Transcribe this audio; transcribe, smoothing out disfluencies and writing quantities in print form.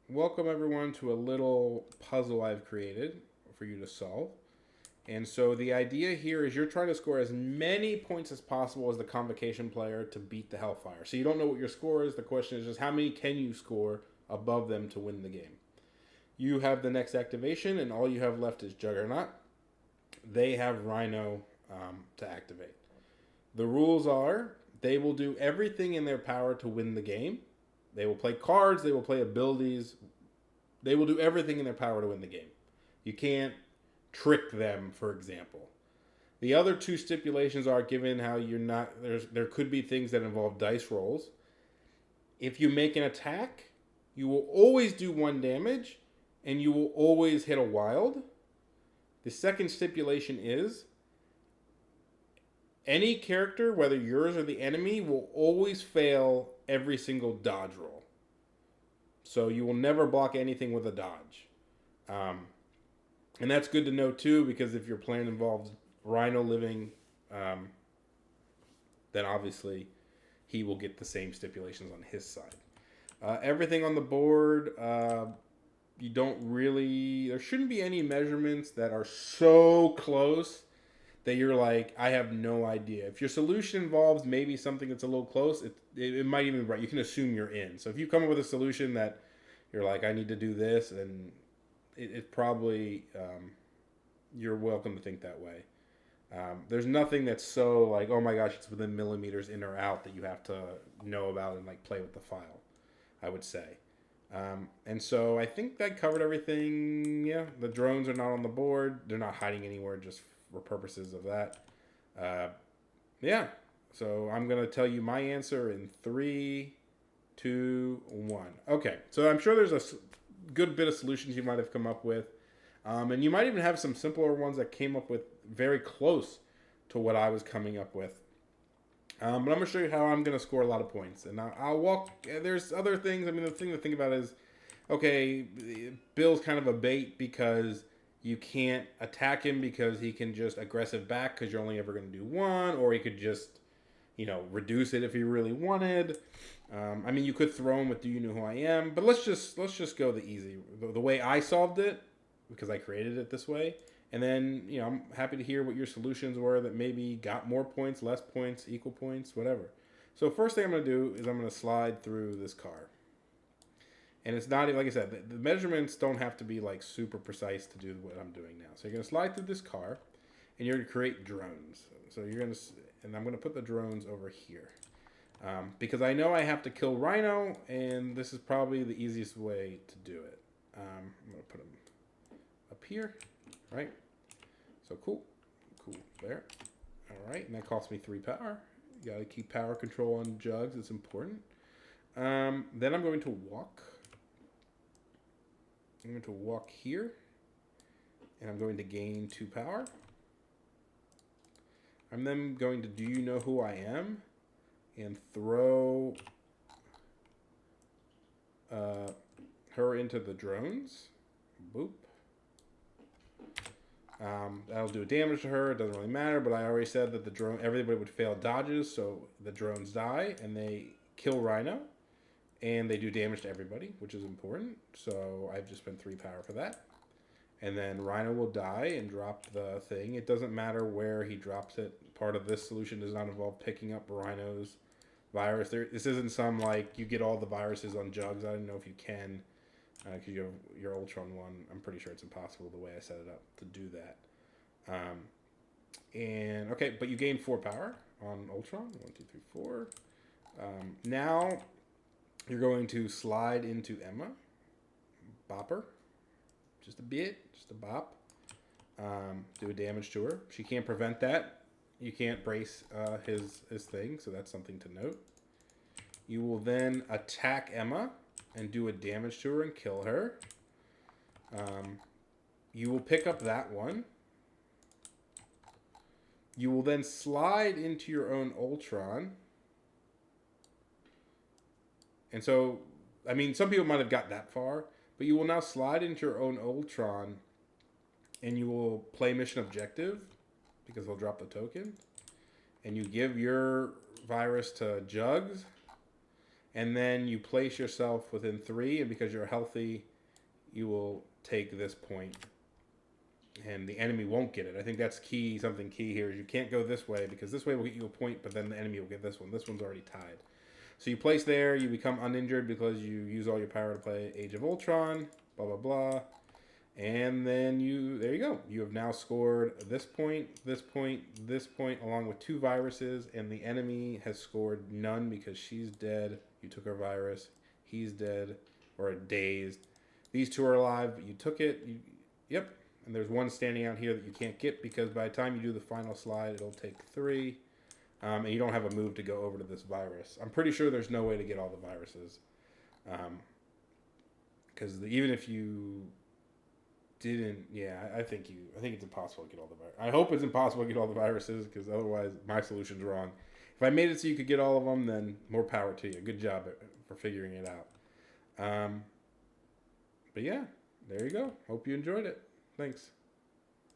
welcome everyone to a little puzzle I've created for you to solve. And so the idea here is you're trying to score as many points as possible as the convocation player to beat the Hellfire. So you don't know what your score is. The question is just how many can you score above them to win the game. You have the next activation, and all you have left is Juggernaut. They have Rhino to activate. The rules are they will do everything in their power to win the game. They will play cards, they will play abilities, they will do everything in their power to win the game. You can't trick them, for example. The other two stipulations are given how you're not there could be things that involve dice rolls. If you make an attack, you will always do 1 damage and you will always hit a wild. The second stipulation is any character, whether yours or the enemy, will always fail every single dodge roll. So you will never block anything with a dodge. And that's good to know too, because if your plan involves Rhino living, then obviously he will get the same stipulations on his side. Everything on the board, you don't really. There shouldn't be any measurements that are so close that you're like, I have no idea. If your solution involves maybe something that's a little close, it might even be right. You can assume you're in. So if you come up with a solution that you're like, I need to do this, and it probably, you're welcome to think that way. There's nothing that's so like, oh my gosh, it's within millimeters in or out that you have to know about and like play with the file, I would say. And so I think that covered everything. Yeah, the drones are not on the board. They're not hiding anywhere just for purposes of that. Yeah, so I'm going to tell you my answer in 3, 2, 1. Okay, so I'm sure there's a good bit of solutions you might have come up with. And you might even have some simpler ones that came up with very close to what I was coming up with. But I'm going to show you how I'm going to score a lot of points. And I'll walk. There's other things. I mean, the thing to think about is, okay, Bill's kind of a bait because you can't attack him because he can just aggressive back because you're only ever going to do one, or he could just, reduce it if he really wanted. I mean, you could throw him with "Do you know who I am?" But let's just go the way I solved it, because I created it this way. And then, I'm happy to hear what your solutions were that maybe got more points, less points, equal points, whatever. So first thing I'm going to do is I'm going to slide through this car. And it's not, like I said, the measurements don't have to be like super precise to do what I'm doing now. So you're going to slide through this car and you're going to create drones. So you're going to, and I'm going to put the drones over here. Because I know I have to kill Rhino, and this is probably the easiest way to do it. I'm going to put them up here. Right? So cool. There. All right, and that cost me 3 power. You got to keep power control on jugs. It's important. Then I'm going to walk. I'm going to walk here, and I'm going to gain 2 power. I'm then going to "Do you know who I am?" and throw her into the drones. Boop. That'll do damage to her. It doesn't really matter, but I already said that the drone, everybody would fail dodges, so the drones die and they kill Rhino, and they do damage to everybody, which is important. So I've just spent 3 power for that. And then Rhino will die and drop the thing. It doesn't matter where he drops it. Part of this solution does not involve picking up Rhino's virus. This isn't some like you get all the viruses on jugs. I don't know if you can. Because you have your Ultron one, I'm pretty sure it's impossible the way I set it up to do that. And okay, but you gain 4 power on Ultron. 1, 2, 3, 4. Now you're going to slide into Emma, bop her, just a bit, just a bop. Do a damage to her. She can't prevent that. You can't brace his thing, so that's something to note. You will then attack Emma and do a damage to her and kill her. You will pick up that one. You will then slide into your own Ultron. And so, I mean, some people might have got that far, but you will now slide into your own Ultron and you will play mission objective because they'll drop the token. And you give your virus to Jugs. and then you place yourself within 3, and because you're healthy, you will take this point, and the enemy won't get it. I think that's key. Something key here is you can't go this way, because this way will get you a point, but then the enemy will get this one. This one's already tied. So you place there, you become uninjured because you use all your power to play Age of Ultron, blah, blah, blah. And then there you go. You have now scored this point, this point, this point, along with 2 viruses, and the enemy has scored none because she's dead. You took her virus. He's dead or dazed. These 2 are alive, but you took it. Yep. And there's 1 standing out here that you can't get because by the time you do the final slide, it'll take 3. And you don't have a move to go over to this virus. I'm pretty sure there's no way to get all the viruses. Because even if you didn't, I think it's impossible to get all the viruses. I hope it's impossible to get all the viruses, because otherwise my solution's wrong. If I made it so you could get all of them, then more power to you. Good job for figuring it out. But yeah, there you go. Hope you enjoyed it. Thanks.